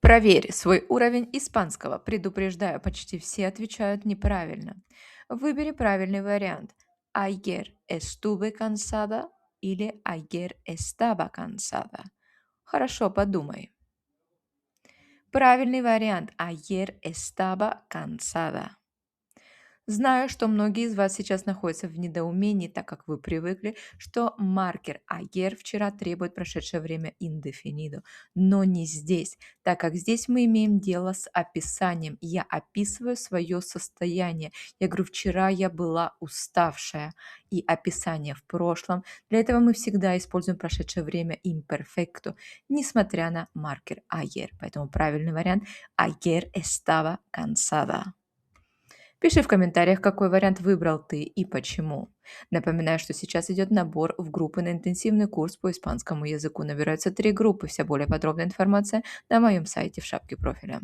Проверь свой уровень испанского. Предупреждаю, почти все отвечают неправильно. Выбери правильный вариант. Ayer estuve cansada или ayer estaba cansada. Хорошо подумай. Правильный вариант. Ayer estaba cansada. Знаю, что многие из вас сейчас находятся в недоумении, так как вы привыкли, что маркер ayer вчера требует прошедшее время indefinido, но не здесь, так как здесь мы имеем дело с описанием. Я описываю свое состояние. Я говорю, вчера я была уставшая. И описание в прошлом. Для этого мы всегда используем прошедшее время imperfecto, несмотря на маркер ayer. Поэтому правильный вариант ayer estaba cansada. Пиши в комментариях, какой вариант выбрал ты и почему. Напоминаю, что сейчас идет набор в группы на интенсивный курс по испанскому языку. Набираются 3 группы. Вся более подробная информация на моем сайте в шапке профиля.